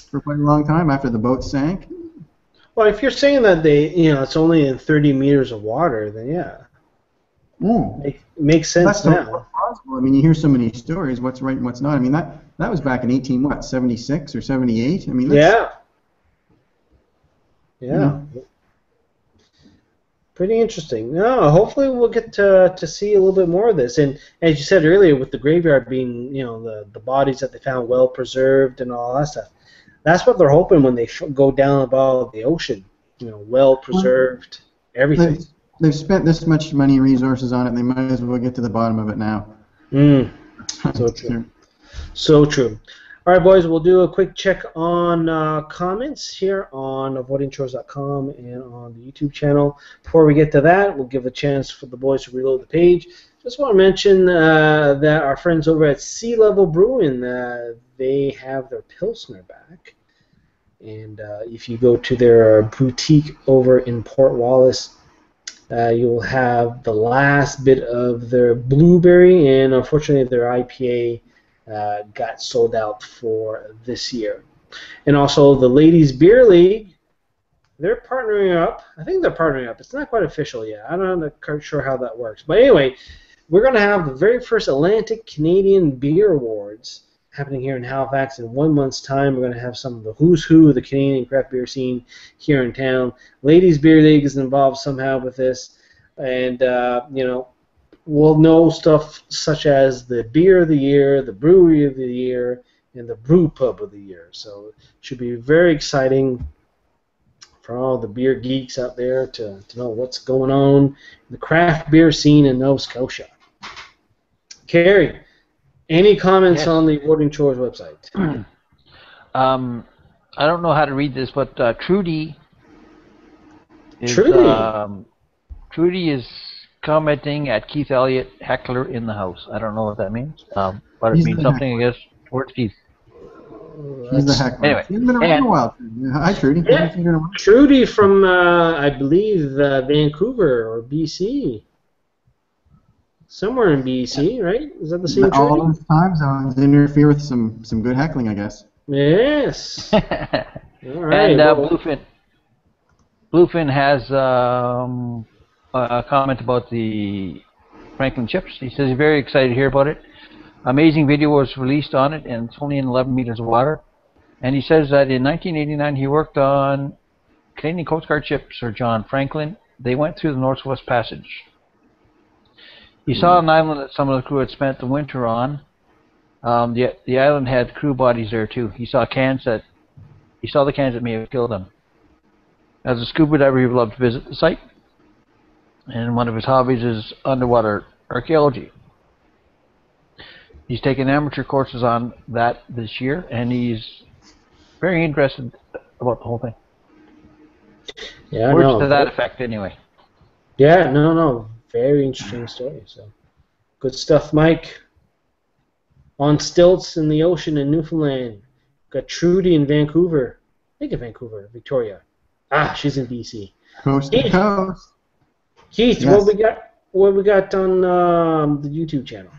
for quite a long time after the boat sank. Well, if you're saying that it's only in 30 meters of water, then yeah. Makes sense now. Possible. I mean, you hear so many stories. What's right and what's not. I mean, that was back in 76 or 78. I mean, that's, yeah. Pretty interesting. No, hopefully we'll get to see a little bit more of this. And as you said earlier, with the graveyard being, the bodies that they found well preserved and all that stuff, that's what they're hoping when they go down above the ocean. Well preserved, everything. They've spent this much money and resources on it, and they might as well get to the bottom of it now. So true. So true. All right, boys, we'll do a quick check on comments here on avoidingchores.com and on the YouTube channel. Before we get to that, we'll give a chance for the boys to reload the page. Just want to mention that our friends over at Sea Level Brewing, they have their Pilsner back. And if you go to their boutique over in Port Wallace, you'll have the last bit of their blueberry, and unfortunately their IPA got sold out for this year. And also the Ladies Beer League, they're partnering up. I think they're partnering up. It's not quite official yet. I'm not quite sure how that works. But anyway, we're going to have the very first Atlantic Canadian Beer Awards happening here in Halifax in 1 month's time. We're going to have some of the who's who of the Canadian craft beer scene here in town. Ladies Beer League is involved somehow with this, and we'll know stuff such as the beer of the year, the brewery of the year, and the brew pub of the year. So it should be very exciting for all the beer geeks out there to know what's going on in the craft beer scene in Nova Scotia. Carrie, any comments on the Avoiding Chores website? I don't know how to read this, but Trudy is commenting at Keith Elliott, heckler in the house. I don't know what that means, but it means something, I guess, towards Keith. He's the heckler. Anyway, he's been around a while. Hi, Trudy. Yeah, Trudy from, I believe, Vancouver or BC. Somewhere in BC, right? Is that the same Trudy? All those time zones interfere with some good heckling, I guess. Yes. All right. And Bluefin has a comment about the Franklin chips. He says he's very excited to hear about it. Amazing video was released on it, and it's only in 11 meters of water. And he says that in 1989 he worked on Canadian Coast Guard ships, Sir John Franklin. They went through the Northwest Passage. He saw an island that some of the crew had spent the winter on. The island had crew bodies there too. He saw the cans that may have killed them. As a scuba diver, he would love to visit the site. And one of his hobbies is underwater archaeology. He's taken amateur courses on that this year, and he's very interested about the whole thing. Yeah, words to that effect, anyway. Yeah, no, very interesting story. So, good stuff, Mike. On stilts in the ocean in Newfoundland. Got Trudy in Vancouver. I think of Vancouver, Victoria. She's in BC. Coast to coast. Keith, yes. What we got on the YouTube channel?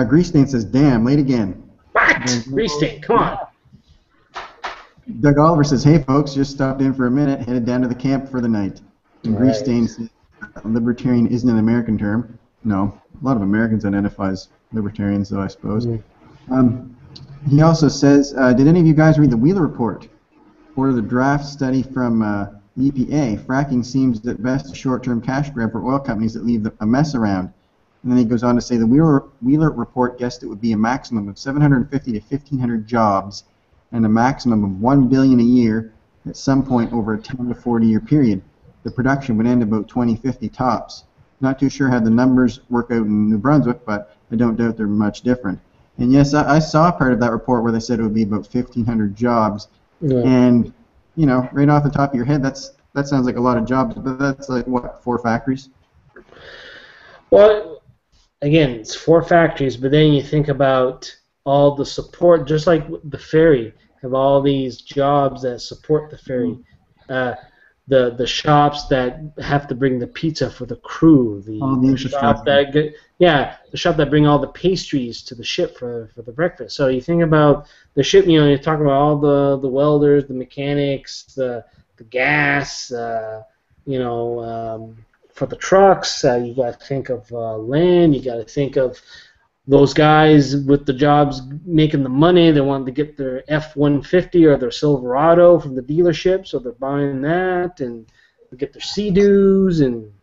Grease Stain says, "Damn, late again." What? Grease Stain, come on. Doug Oliver says, "Hey folks, just stopped in for a minute, headed down to the camp for the night." And Grease Stain says, "Libertarian isn't an American term." No, a lot of Americans identify as libertarians, though, I suppose. He also says, "Did any of you guys read the Wheeler Report?" or the draft study from the EPA, fracking seems at best a short-term cash grab for oil companies that leave a mess around. And then he goes on to say the Wheeler report guessed it would be a maximum of 750 to 1,500 jobs and a maximum of $1 billion a year at some point over a 10 to 40-year period. The production would end about 2050 tops. Not too sure how the numbers work out in New Brunswick, but I don't doubt they're much different. And yes, I saw part of that report where they said it would be about 1,500 jobs. Yeah. And, you know, right off the top of your head, that sounds like a lot of jobs, but that's like, what, 4 factories? Well, again, it's 4 factories, but then you think about all the support, just like the ferry, have all these jobs that support the ferry. The shops that have to bring the pizza for the crew, the shop that bring all the pastries to the ship for the breakfast. So you think about the ship, you know, you're talking about all the welders, the mechanics, the gas, you know, for the trucks. You got to think of land. You got to think of those guys with the jobs making the money. They want to get their F-150 or their Silverado from the dealership, so they're buying that, and they get their Sea-Doos, and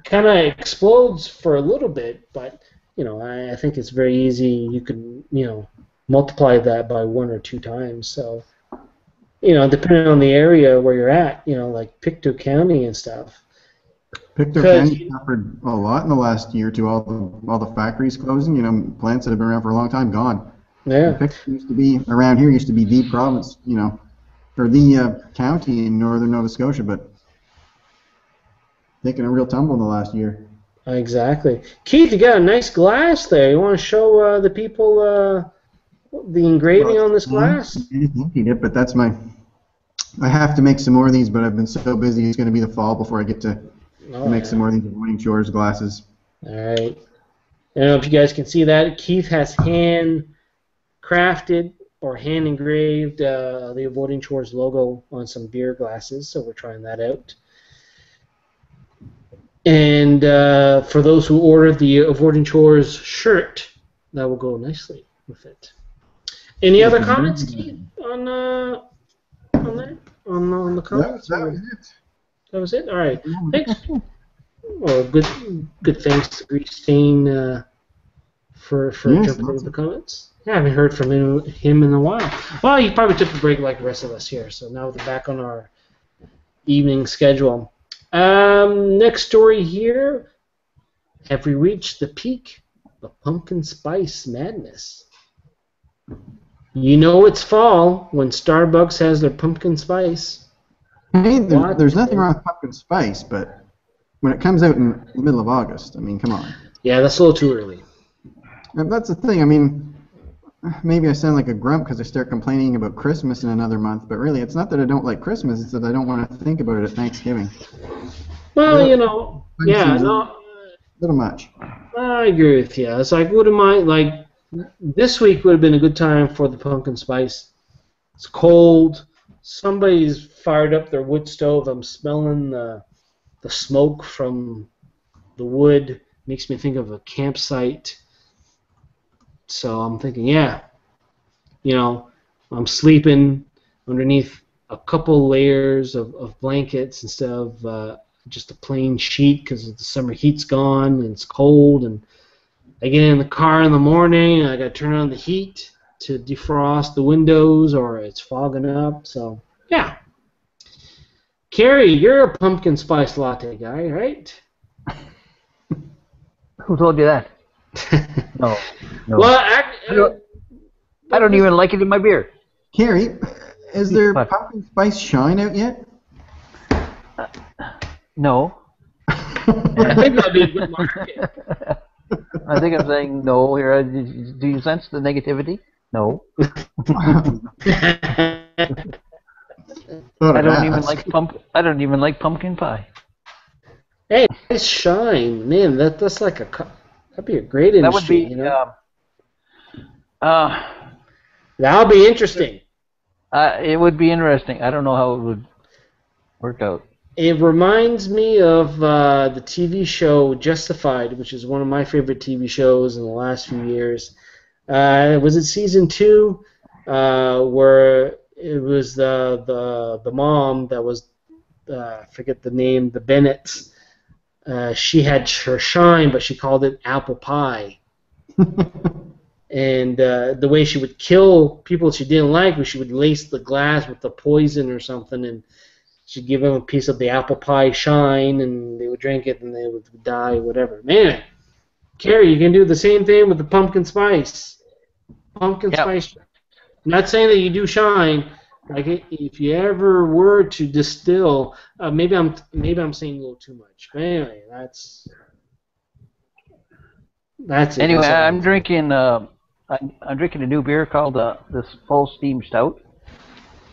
kind of explodes for a little bit, but you know, I think it's very easy. You can, you know, multiply that by 1 or 2 times. So, you know, depending on the area where you're at, you know, like Pictou County and stuff. Pictou County suffered a lot in the last year to all the factories closing. You know, plants that have been around for a long time gone. Yeah. Pictou used to be around here. Used to be the province, you know, or the county in northern Nova Scotia, but taking a real tumble in the last year. Exactly. Keith, you got a nice glass there. You want to show the people the engraving on this glass? I emptied it, but that's my. I have to make some more of these, but I've been so busy. It's going to be the fall before I get to. Make some more of these avoiding chores glasses. All right. I don't know if you guys can see that. Keith has hand-crafted or hand-engraved the Avoiding Chores logo on some beer glasses, so we're trying that out. And for those who ordered the Avoiding Chores shirt, that will go nicely with it. Any other comments, Keith, on that? On the comments? That was it. That was it? All right. Thanks. Well, good thanks to Christine for interpreting the comments. Yeah, I haven't heard from him in a while. Well, he probably took a break like the rest of us here, so now we're back on our evening schedule. Next story here. Have we reached the peak of pumpkin spice madness? You know it's fall when Starbucks has their pumpkin spice. I mean, there's nothing wrong with pumpkin spice, but when it comes out in the middle of August, I mean, come on. Yeah, that's a little too early. And that's the thing. I mean, maybe I sound like a grump because I start complaining about Christmas in another month, but really, it's not that I don't like Christmas. It's that I don't want to think about it at Thanksgiving. Well, you know, yeah, no. A little much. I agree with you. It's like, wouldn't mind, like, this week would have been a good time for the pumpkin spice. It's cold. Somebody's fired up their wood stove. I'm smelling the smoke from the wood. Makes me think of a campsite. So I'm thinking, yeah, you know, I'm sleeping underneath a couple layers of blankets instead of just a plain sheet because the summer heat's gone and it's cold. And I get in the car in the morning and I got to turn on the heat to defrost the windows or it's fogging up. So, yeah. Carrie, you're a pumpkin spice latte guy, right? Who told you that? No. Well, I don't even like it in my beer. Carrie, is there pumpkin spice shine out yet? No. I think that'd be a good market. I think I'm saying no here. Do you sense the negativity? No. I don't even like pumpkin pie. Hey, nice shine, man. That'd be a great industry. That would be, you know? That'll be interesting. It would be interesting. I don't know how it would work out. It reminds me of the TV show Justified, which is one of my favorite TV shows in the last few years. Was it season 2? where it was the mom that was I forget the name, the Bennetts. She had her shine, but she called it apple pie. And the way she would kill people she didn't like was she would lace the glass with the poison or something, and she'd give them a piece of the apple pie shine, and they would drink it, and they would die, whatever. Man, Carrie, you can do the same thing with the pumpkin spice. Pumpkin Yep. spice. Not saying that you do shine. Like if you ever were to distill, maybe I'm saying a little too much. But anyway, that's it. Anyway, That's all. I'm drinking. I'm drinking a new beer called this Full Steam Stout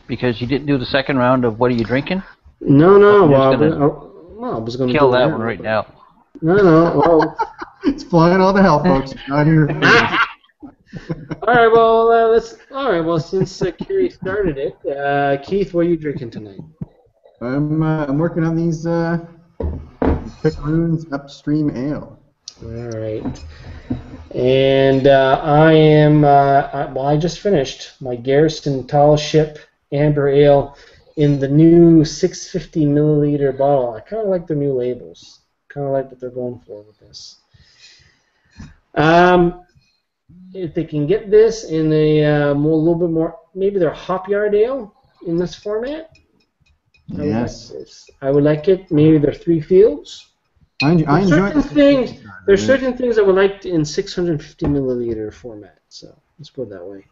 because you didn't do the second round of what are you drinking? No, I was going to kill that one right now. No. Well, It's flying all the hell, folks. Not here. all right. Well, let's. All right. Well, since Carrie started it, Keith, what are you drinking tonight? I'm working on these Pickeroon's Upstream Ale. All right. And I am. I just finished my Garrison Tall Ship Amber Ale in the new 650 milliliter bottle. I kind of like the new labels. Kind of like what they're going for with this. If they can get this in a little bit more, maybe their Hop Yard Ale in this format. Yes. I would like it. Maybe their Three Fields. I enjoy things. There's certain things I would like in 650 milliliter format. So let's put it that way.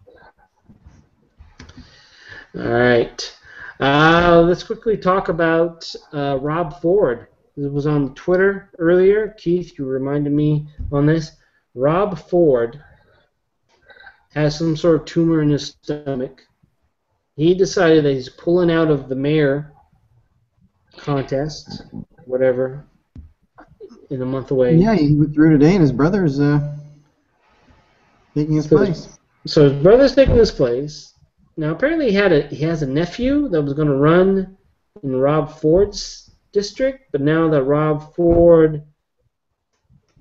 All right. Let's quickly talk about Rob Ford. It was on Twitter earlier. Keith, you reminded me on this. Rob Ford has some sort of tumor in his stomach. He decided that he's pulling out of the mayor contest, whatever, in a month away. Yeah, he withdrew today, and his brother's taking his place. So his brother's taking his place. Now apparently he has a nephew that was going to run in Rob Ford's district, but now that Rob Ford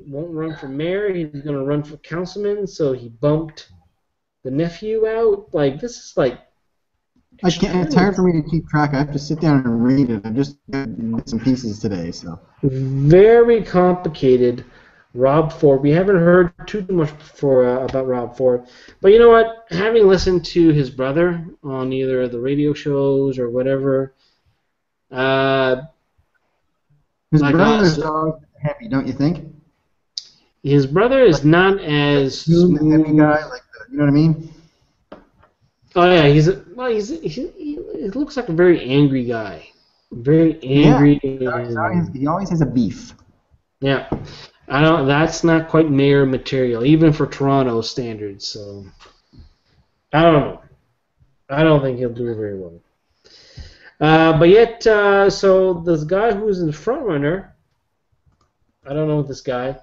won't run for mayor, he's going to run for councilman, so he bumped the nephew out. Like, this is like... It's hard for me to keep track. I have to sit down and read it. I just got bits and pieces today, so... Very complicated. Rob Ford. We haven't heard too much before about Rob Ford. But you know what? Having listened to his brother on either the radio shows or whatever... his brother's always happy, don't you think? His brother is like, not as smooth, heavy guy, like the, you know what I mean? Oh yeah, he looks like a very angry guy, very angry. Yeah, he always has a beef. Yeah, that's not quite mayor material, even for Toronto standards. So I don't know. I don't think he'll do very well. But yet, so this guy who's in front runner, I don't know this guy.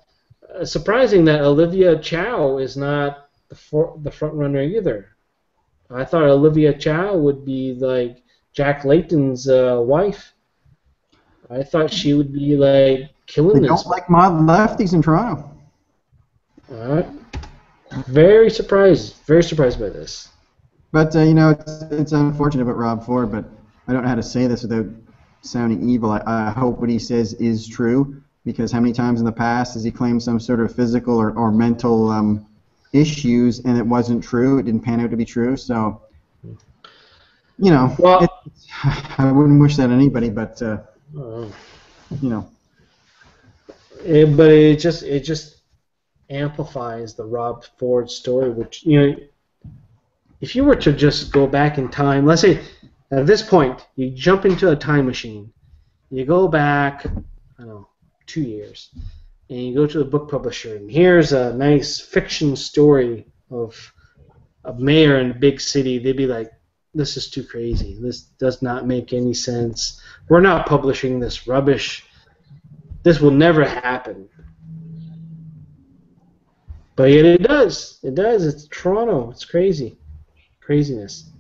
Surprising that Olivia Chow is not the front runner either. I thought Olivia Chow would be like Jack Layton's wife. I thought she would be like killing this. They don't like mod lefties in Toronto. Very surprised by this. But you know, it's unfortunate about Rob Ford, but I don't know how to say this without sounding evil. I hope what he says is true, because how many times in the past has he claimed some sort of physical or mental issues, and it wasn't true? It didn't pan out to be true. So, you know, I wouldn't wish that on anybody, but you know. But it just amplifies the Rob Ford story, which, you know, if you were to just go back in time, let's say at this point you jump into a time machine, you go back, I don't know, 2 years, and you go to the book publisher, and here's a nice fiction story of a mayor in a big city. They'd be like, this is too crazy. This does not make any sense. We're not publishing this rubbish. This will never happen. But yet it does. It does. It's Toronto. It's crazy. Craziness.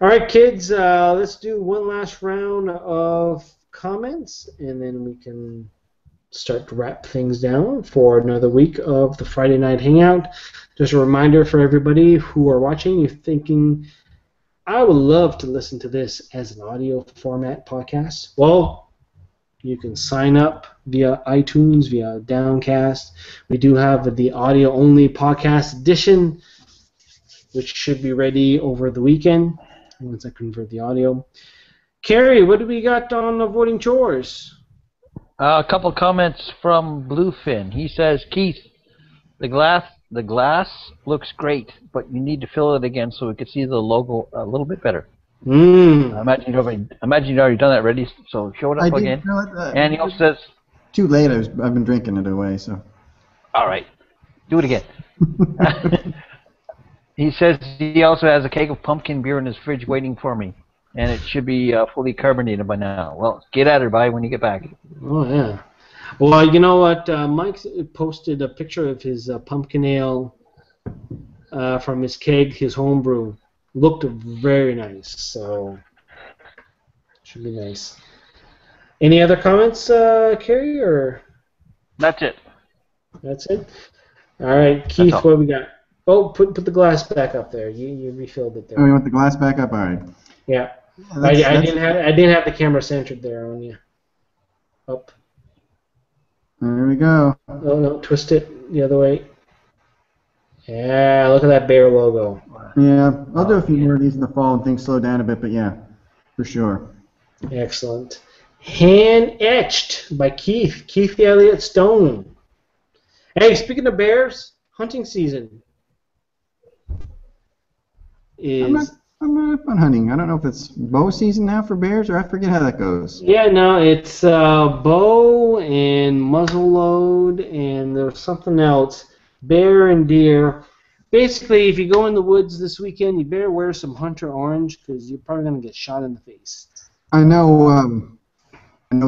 All right, kids, let's do one last round of comments, and then we can start to wrap things down for another week of the Friday Night Hangout. Just a reminder for everybody who are watching, you're thinking, I would love to listen to this as an audio format podcast. Well, you can sign up via iTunes, via Downcast. We do have the audio-only podcast edition, which should be ready over the weekend once I convert the audio. Carrie, what do we got on avoiding chores? A couple comments from Bluefin. He says, Keith, the glass looks great, but you need to fill it again so we can see the logo a little bit better. I imagine you'd already done that already, so show it up again. And he also says... Too late, I've been drinking it away, so... All right, do it again. He says he also has a keg of pumpkin beer in his fridge waiting for me, and it should be fully carbonated by now. Well, get at her, bye, when you get back. Oh, yeah. Well, you know what? Mike posted a picture of his pumpkin ale from his keg, his homebrew. Looked very nice, so should be nice. Any other comments, Carrie, or? That's it. That's it? All right, Keith, what do we got? Oh, put the glass back up there. You refilled it there. Oh, you want the glass back up? All right. Yeah. I didn't have the camera centered there on you. Up. There we go. Oh, no, twist it the other way. Yeah, look at that bear logo. Yeah, I'll do a few more of these in the fall and things slow down a bit, but yeah, for sure. Excellent. Hand etched by Keith Elliott Stone. Hey, speaking of bears, hunting season is... I'm not up on hunting. I don't know if it's bow season now for bears, or I forget how that goes. Yeah, no, it's bow and muzzleload, and there's something else. Bear and deer. Basically, if you go in the woods this weekend, you better wear some Hunter Orange because you're probably going to get shot in the face. I know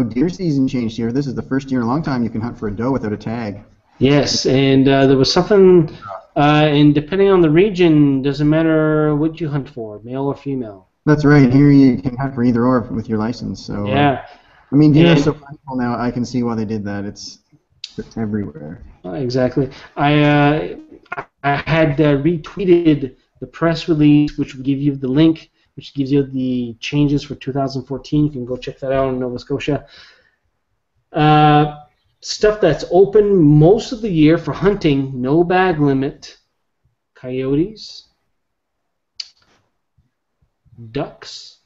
deer season changed here. This is the first year in a long time you can hunt for a doe without a tag. Yes, and there was something, and depending on the region, doesn't matter what you hunt for, male or female. That's right. Here you can hunt for either or with your license. So yeah. I mean, deer are so plentiful now. I can see why they did that. It's everywhere. Exactly. I had retweeted the press release, which would give you the link, which gives you the changes for 2014. You can go check that out in Nova Scotia. Stuff that's open most of the year for hunting, no bag limit. Coyotes, ducks,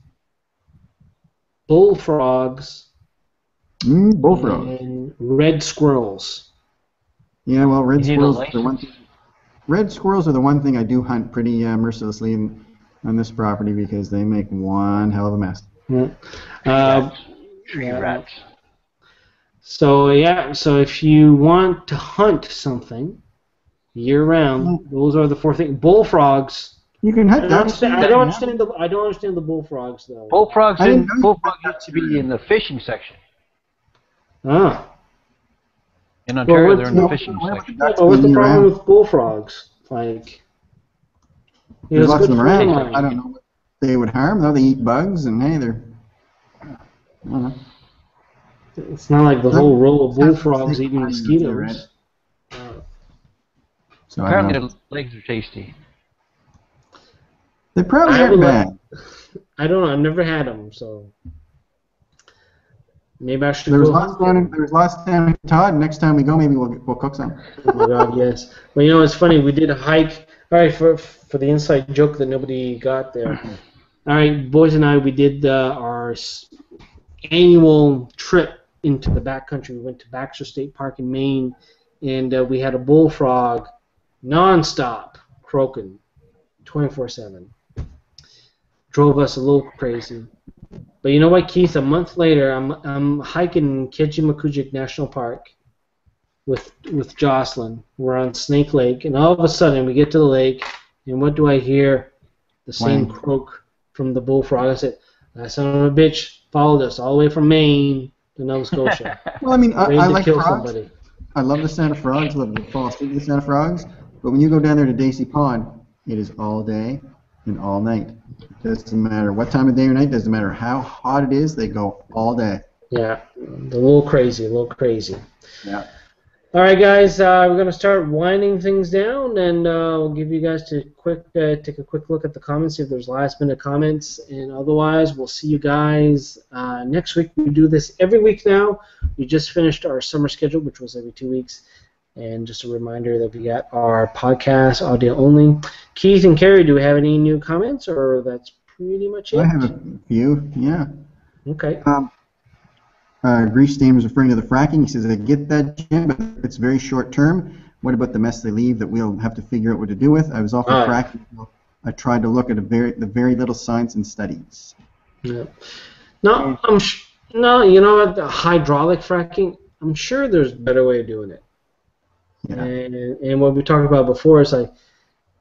bullfrogs, and red squirrels. Yeah, well, red squirrels are the one thing I do hunt pretty mercilessly on this property because they make one hell of a mess. Yeah. Tree rats. So yeah, so if you want to hunt something year-round, those are the four things. Bullfrogs. You can hunt ducks. I don't understand the bullfrogs though. Bullfrogs used to be in the fishing section. Ah. In Ontario, they're in the fishing section. What's the problem with bullfrogs? Like, there's lots of them around. I don't know what they would harm though. They eat bugs, and hey, they're. I don't know. It's not like the whole row of bullfrogs eating mosquitoes. So apparently the legs are tasty. They probably aren't bad. I don't know. I've never had them, so maybe I should. There was lots down in Todd. Next time we go, maybe we'll cook some. Oh my God, yes. Well, you know, it's funny. We did a hike. All right, for the inside joke that nobody got there. All right, boys and I, we did our annual trip into the backcountry. We went to Baxter State Park in Maine, and we had a bullfrog nonstop croaking 24/7. Drove us a little crazy. But you know what, Keith? A month later, I'm hiking in Kejimakujik National Park with Jocelyn. We're on Snake Lake, and all of a sudden we get to the lake, and what do I hear? The same croak from the bullfrog. I said, "That son of a bitch followed us all the way from Maine to Nova Scotia." Well, I mean, I like kill frogs. Somebody. I love the sound of frogs. I love to fall asleep to the sound of frogs. But when you go down there to Dacey Pond, it is all day and all night. Doesn't matter what time of day or night. Doesn't matter how hot it is. They go all day. Yeah, a little crazy, a little crazy. Yeah. All right, guys, we're going to start winding things down, and we'll give you guys take a quick look at the comments, see if there's last-minute comments, and otherwise, we'll see you guys next week. We do this every week now. We just finished our summer schedule, which was every 2 weeks, and just a reminder that we got our podcast audio only. Keith and Carrie, do we have any new comments, or that's pretty much it? I have a few, yeah. Okay. Grease Steam is referring to the fracking. He says, I get that, Jim, but it's very short term. What about the mess they leave that we'll have to figure out what to do with? I was all for fracking. I tried to look at the very little science and studies. Yeah. No, no, you know what? The hydraulic fracking, I'm sure there's a better way of doing it. Yeah. And what we talked about before is like,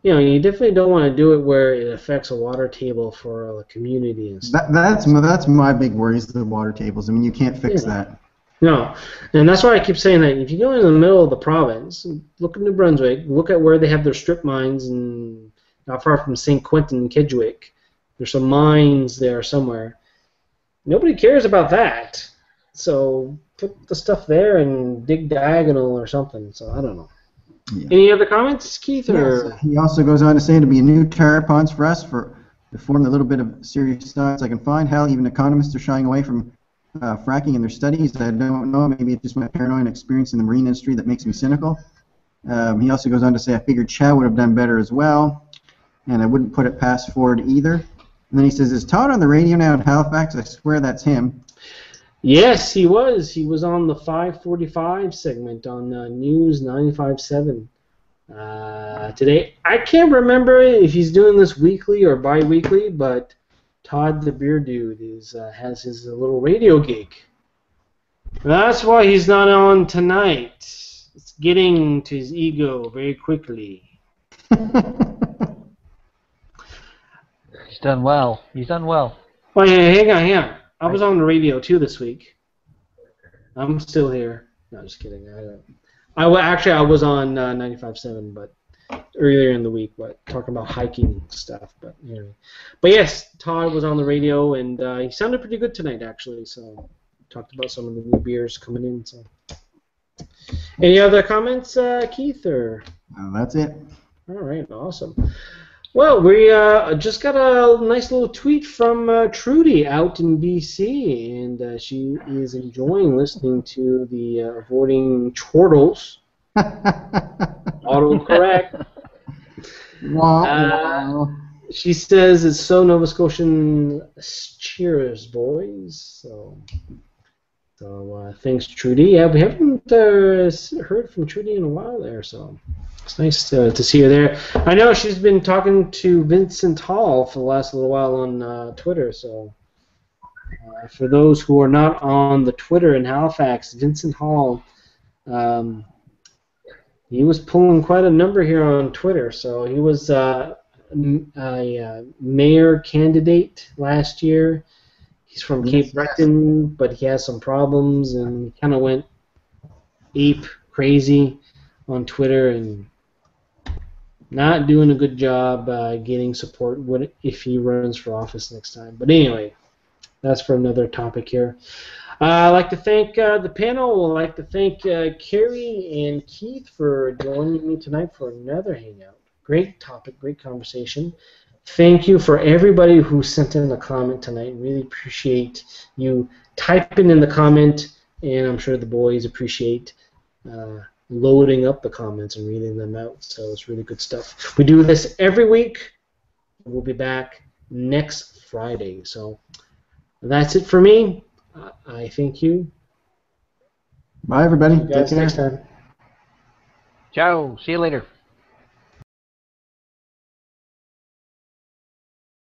you know, you definitely don't want to do it where it affects a water table for a community and stuff. That's my big worry is the water tables. I mean, you can't fix that. No, and that's why I keep saying that if you go in the middle of the province, look at New Brunswick, look at where they have their strip mines, and not far from St. Quentin and Kedgwick. There's some mines there somewhere. Nobody cares about that. So put the stuff there and dig diagonal or something. So I don't know. Yeah. Any other comments, Keith? Or? Yes. He also goes on to say it'll be a new tire ponds for us to form the little bit of serious science I can find. Hell, even economists are shying away from fracking in their studies. I don't know. Maybe it's just my paranoid experience in the marine industry that makes me cynical. He also goes on to say I figured Chow would have done better as well, and I wouldn't put it past Ford either. And then he says, is Todd on the radio now in Halifax? I swear that's him. Yes, he was. He was on the 5:45 segment on News 95.7 today. I can't remember if he's doing this weekly or bi-weekly, but Todd the Beer Dude has his little radio gig. That's why he's not on tonight. It's getting to his ego very quickly. He's done well. He's done well. Oh, yeah, hang on. I was on the radio too this week. I'm still here. No, just kidding. I was on 95.7, but earlier in the week, but talking about hiking stuff. But anyway, but yes, Todd was on the radio, and he sounded pretty good tonight, actually. So talked about some of the new beers coming in. So, any other comments, Keith? Or that's it. All right, awesome. Well, we just got a nice little tweet from Trudy out in BC, and she is enjoying listening to the avoiding chortles. Autocorrect. Wow. She says it's so Nova Scotian. Cheers, boys. So thanks, Trudy. Yeah, we haven't heard from Trudy in a while there, so it's nice to see her there. I know she's been talking to Vincent Hall for the last little while on Twitter, so for those who are not on the Twitter in Halifax, Vincent Hall, he was pulling quite a number here on Twitter. So he was a mayor candidate last year. He's from Cape Breton, but he has some problems, and he kind of went ape crazy on Twitter and not doing a good job getting support if he runs for office next time. But anyway, that's for another topic here. I'd like to thank the panel. I'd like to thank Carrie and Keith for joining me tonight for another hangout. Great topic, great conversation. Thank you for everybody who sent in a comment tonight. Really appreciate you typing in the comment, and I'm sure the boys appreciate loading up the comments and reading them out. So it's really good stuff. We do this every week. We'll be back next Friday. So that's it for me. I thank you. Bye, everybody. See you guys Take care. next time. Ciao. See you later.